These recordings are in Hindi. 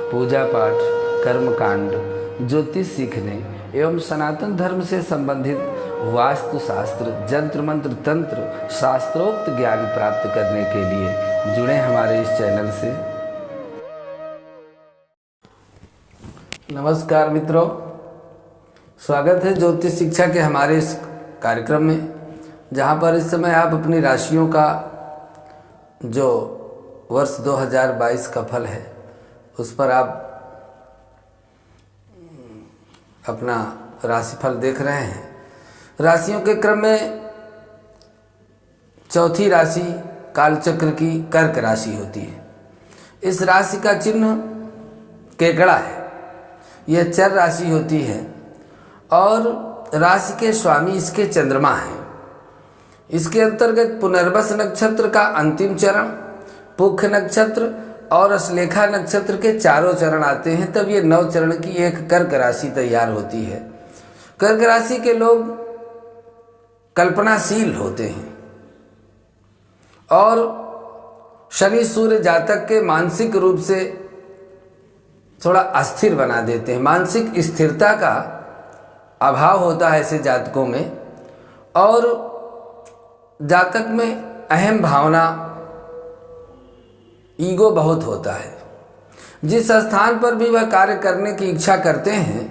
पूजा पाठ, कर्मकांड, ज्योतिष सीखने एवं सनातन धर्म से संबंधित वास्तु शास्त्र, जंत्र मंत्र, तंत्र, शास्त्रोक्त ज्ञान प्राप्त करने के लिए जुड़े हमारे इस चैनल से। नमस्कार मित्रों, स्वागत है ज्योतिष शिक्षा के हमारे इस कार्यक्रम में, जहां पर इस समय आप अपनी राशियों का जो वर्ष 2022 का फल है उस पर आप अपना राशिफल देख रहे हैं। राशियों के क्रम में चौथी राशि कालचक्र की कर्क राशि होती है। इस राशि का चिन्ह केकड़ा है। यह चर राशि होती है और राशि के स्वामी इसके चंद्रमा हैं। इसके अंतर्गत पुनर्वस नक्षत्र का अंतिम चरण, पुख नक्षत्र और अश्लेखा नक्षत्र के चारों चरण आते हैं, तब ये 9 चरण की एक कर्क राशि तैयार होती है। कर्क राशि के लोग कल्पनाशील होते हैं और शनि सूर्य जातक के मानसिक रूप से थोड़ा अस्थिर बना देते हैं। मानसिक स्थिरता का अभाव होता है ऐसे जातकों में और जातक में अहम भावना, ईगो बहुत होता है। जिस स्थान पर भी वह कार्य करने की इच्छा करते हैं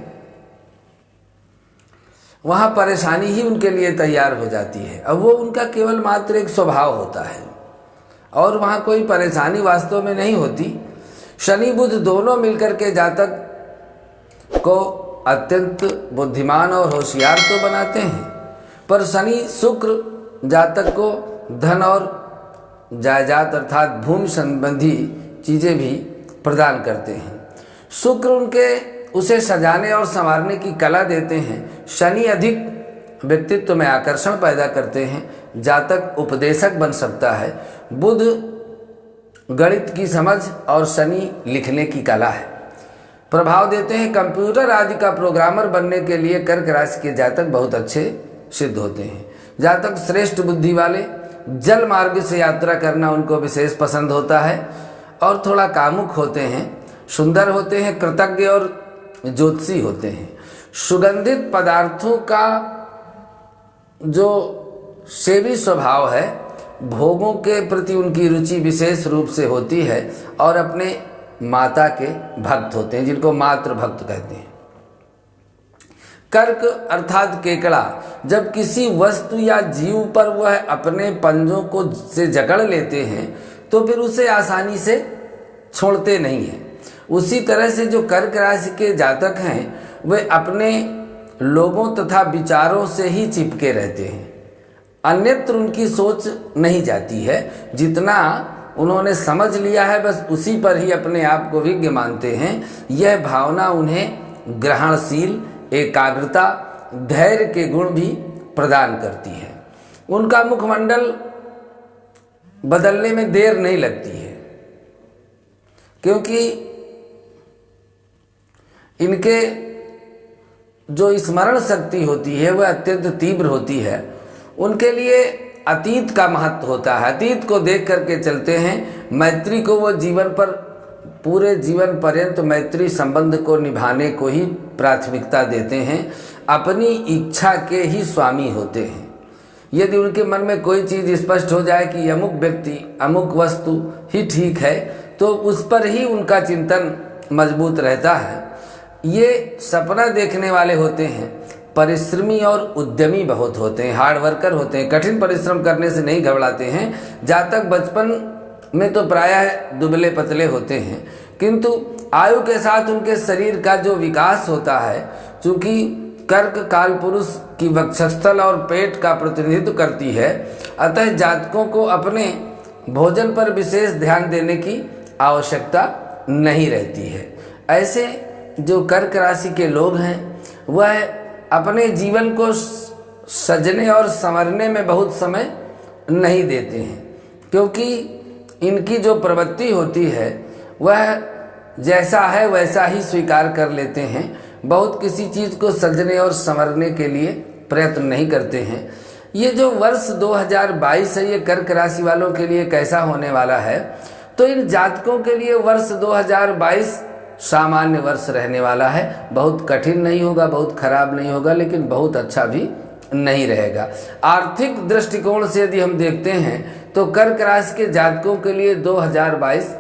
वहां परेशानी ही उनके लिए तैयार हो जाती है। अब वो उनका केवल मात्र एक स्वभाव होता है और वहां कोई परेशानी वास्तव में नहीं होती। शनि बुध दोनों मिलकर के जातक को अत्यंत बुद्धिमान और होशियार तो बनाते हैं, पर शनि शुक्र जातक को धन और जायदाद अर्थात भूमि संबंधी चीज़ें भी प्रदान करते हैं। शुक्र उसे सजाने और संवारने की कला देते हैं। शनि अधिक व्यक्तित्व में आकर्षण पैदा करते हैं। जातक उपदेशक बन सकता है। बुध गणित की समझ और शनि लिखने की कला है, प्रभाव देते हैं। कंप्यूटर आदि का प्रोग्रामर बनने के लिए कर्क राशि के जातक बहुत अच्छे सिद्ध होते हैं। जातक श्रेष्ठ बुद्धि वाले, जल मार्ग से यात्रा करना उनको विशेष पसंद होता है और थोड़ा कामुक होते हैं, सुंदर होते हैं, कृतज्ञ और ज्योतिषी होते हैं। सुगंधित पदार्थों का जो सेवी स्वभाव है, भोगों के प्रति उनकी रुचि विशेष रूप से होती है और अपने माता के भक्त होते हैं, जिनको मातृ भक्त कहते हैं। कर्क अर्थात केकड़ा जब किसी वस्तु या जीव पर वह अपने पंजों को से जकड़ लेते हैं तो फिर उसे आसानी से छोड़ते नहीं हैं। उसी तरह से जो कर्क राशि के जातक हैं वे अपने लोगों तथा विचारों से ही चिपके रहते हैं। अन्यत्र उनकी सोच नहीं जाती है। जितना उन्होंने समझ लिया है बस उसी पर ही अपने आप को विज्ञ मानते हैं। यह भावना उन्हें ग्रहणशील, एकाग्रता, धैर्य के गुण भी प्रदान करती है। उनका मुखमंडल बदलने में देर नहीं लगती है, क्योंकि इनके जो स्मरण शक्ति होती है वह अत्यंत तीव्र होती है। उनके लिए अतीत का महत्व होता है। अतीत को देख करके चलते हैं। मैत्री को वो जीवन पर पूरे जीवन पर्यंत मैत्री संबंध को निभाने को ही प्राथमिकता देते हैं। अपनी इच्छा के ही स्वामी होते हैं। यदि उनके मन में कोई चीज़ स्पष्ट हो जाए कि अमुक व्यक्ति, अमुक वस्तु ही ठीक है, तो उस पर ही उनका चिंतन मजबूत रहता है। ये सपना देखने वाले होते हैं। परिश्रमी और उद्यमी बहुत होते हैं, हार्ड वर्कर होते हैं। कठिन परिश्रम करने से नहीं घबराते हैं। जातक बचपन में तो प्रायः दुबले पतले होते हैं, किंतु आयु के साथ उनके शरीर का जो विकास होता है, चूँकि कर्क काल पुरुष की वक्षस्थल और पेट का प्रतिनिधित्व करती है, अतः जातकों को अपने भोजन पर विशेष ध्यान देने की आवश्यकता नहीं रहती है। ऐसे जो कर्क राशि के लोग हैं वह अपने जीवन को सजने और संवरने में बहुत समय नहीं देते हैं, क्योंकि इनकी जो प्रवृत्ति होती है वह जैसा है वैसा ही स्वीकार कर लेते हैं। बहुत किसी चीज़ को सजने और संवरने के लिए प्रयत्न नहीं करते हैं। ये जो वर्ष 2022 है ये कर्क राशि वालों के लिए कैसा होने वाला है, तो इन जातकों के लिए वर्ष 2022 सामान्य वर्ष रहने वाला है। बहुत कठिन नहीं होगा, बहुत खराब नहीं होगा, लेकिन बहुत अच्छा भी नहीं रहेगा। आर्थिक दृष्टिकोण से यदि हम देखते हैं तो कर्क राशि के जातकों के लिए 2022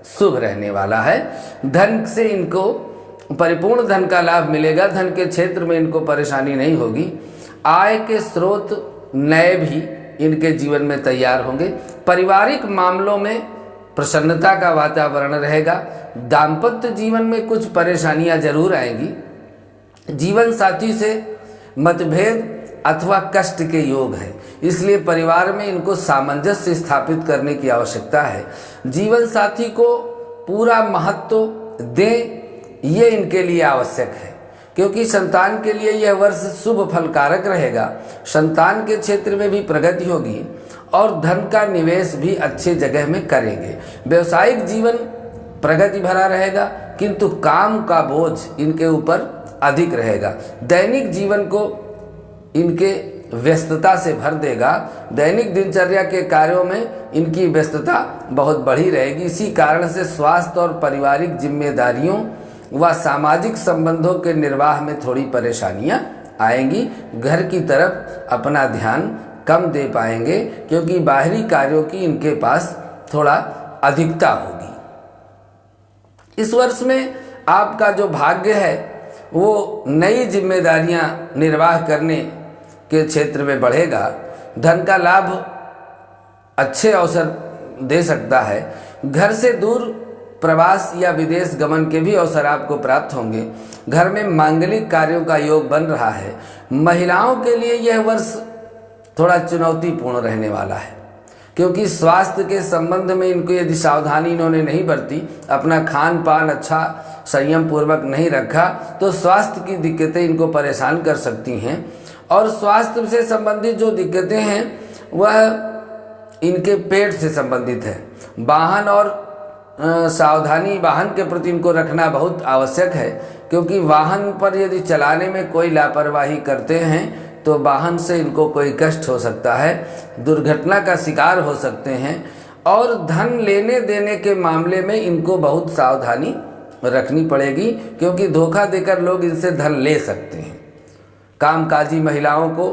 शुभ रहने वाला है। धन से इनको परिपूर्ण धन का लाभ मिलेगा। धन के क्षेत्र में इनको परेशानी नहीं होगी। आय के स्रोत नए भी इनके जीवन में तैयार होंगे। पारिवारिक मामलों में प्रसन्नता का वातावरण रहेगा। दाम्पत्य जीवन में कुछ परेशानियां जरूर आएंगी। जीवन साथी से मतभेद अथवा कष्ट के योग है, इसलिए परिवार में इनको सामंजस्य स्थापित करने की आवश्यकता है। जीवन साथी को पूरा महत्व दें, ये इनके लिए आवश्यक है, क्योंकि संतान के लिए यह वर्ष शुभ फलकारक रहेगा। संतान के क्षेत्र में भी प्रगति होगी और धन का निवेश भी अच्छे जगह में करेंगे। व्यवसायिक जीवन प्रगति भरा रहेगा, किंतु काम का बोझ इनके ऊपर अधिक रहेगा। दैनिक जीवन को इनके व्यस्तता से भर देगा। दैनिक दिनचर्या के कार्यों में इनकी व्यस्तता बहुत बढ़ी रहेगी। इसी कारण से स्वास्थ्य और पारिवारिक जिम्मेदारियों व सामाजिक संबंधों के निर्वाह में थोड़ी परेशानियां आएंगी। घर की तरफ अपना ध्यान कम दे पाएंगे, क्योंकि बाहरी कार्यों की इनके पास थोड़ा अधिकता होगी। इस वर्ष में आपका जो भाग्य है वो नई जिम्मेदारियां निर्वाह करने के क्षेत्र में बढ़ेगा। धन का लाभ अच्छे अवसर दे सकता है। घर से दूर प्रवास या विदेश गमन के भी अवसर आपको प्राप्त होंगे। घर में मांगलिक कार्यों का योग बन रहा है। महिलाओं के लिए यह वर्ष थोड़ा चुनौतीपूर्ण रहने वाला है, क्योंकि स्वास्थ्य के संबंध में इनको यदि सावधानी इन्होंने नहीं बरती, अपना खान पान अच्छा संयम पूर्वक नहीं रखा, तो स्वास्थ्य की दिक्कतें इनको परेशान कर सकती हैं। और स्वास्थ्य से संबंधित जो दिक्कतें हैं वह इनके पेट से संबंधित है। वाहन और सावधानी वाहन के प्रति इनको रखना बहुत आवश्यक है, क्योंकि वाहन पर यदि चलाने में कोई लापरवाही करते हैं तो वाहन से इनको कोई कष्ट हो सकता है, दुर्घटना का शिकार हो सकते हैं। और धन लेने देने के मामले में इनको बहुत सावधानी रखनी पड़ेगी, क्योंकि धोखा देकर लोग इनसे धन ले सकते हैं। कामकाजी महिलाओं को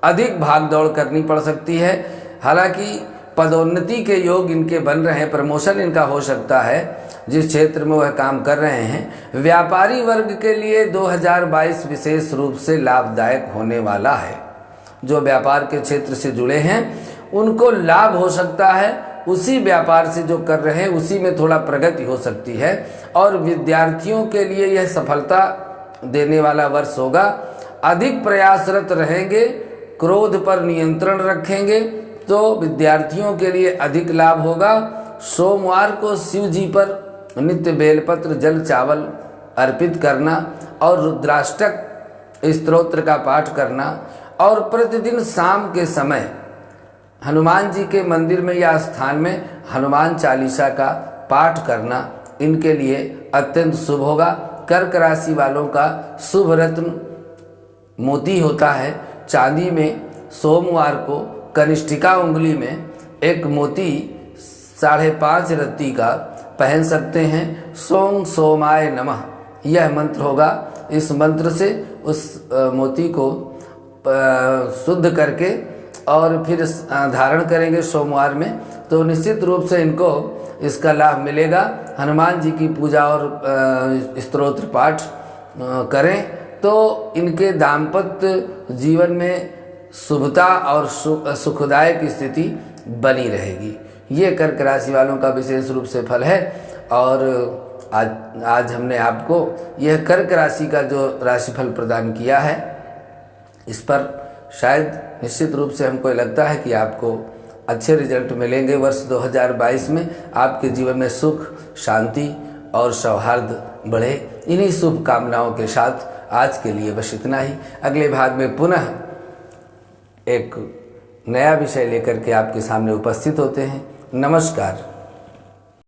अधिक भाग दौड़ करनी पड़ सकती है। हालांकि पदोन्नति के योग इनके बन रहे हैं, प्रमोशन इनका हो सकता है जिस क्षेत्र में वह काम कर रहे हैं। व्यापारी वर्ग के लिए 2022 विशेष रूप से लाभदायक होने वाला है। जो व्यापार के क्षेत्र से जुड़े हैं उनको लाभ हो सकता है। उसी व्यापार से जो कर रहे हैं उसी में थोड़ा प्रगति हो सकती है। और विद्यार्थियों के लिए यह सफलता देने वाला वर्ष होगा। अधिक प्रयासरत रहेंगे, क्रोध पर नियंत्रण रखेंगे तो विद्यार्थियों के लिए अधिक लाभ होगा। सोमवार को शिव जी पर नित्य बेलपत्र जल चावल अर्पित करना और रुद्राष्टक स्तोत्र का पाठ करना और प्रतिदिन शाम के समय हनुमान जी के मंदिर में या स्थान में हनुमान चालीसा का पाठ करना इनके लिए अत्यंत शुभ होगा। कर्क राशि वालों का शुभ रत्न मोती होता है। चांदी में सोमवार को कनिष्ठिका उंगली में एक मोती 5.5 रत्ती का पहन सकते हैं। सोम सोमाय नमः यह मंत्र होगा। इस मंत्र से उस मोती को शुद्ध करके और फिर धारण करेंगे सोमवार में, तो निश्चित रूप से इनको इसका लाभ मिलेगा। हनुमान जी की पूजा और स्तोत्र पाठ करें तो इनके दाम्पत्य जीवन में शुभता और सुखदायक स्थिति बनी रहेगी। ये कर्क राशि वालों का विशेष रूप से फल है। और आज हमने आपको यह कर्क राशि का जो राशिफल प्रदान किया है, इस पर शायद निश्चित रूप से हमको लगता है कि आपको अच्छे रिजल्ट मिलेंगे। वर्ष 2022 में आपके जीवन में सुख, शांति और सौहार्द बढ़े। इन्हीं शुभ कामनाओं के साथ आज के लिए बस इतना ही। अगले भाग में पुनः एक नया विषय लेकर के आपके सामने उपस्थित होते हैं। नमस्कार।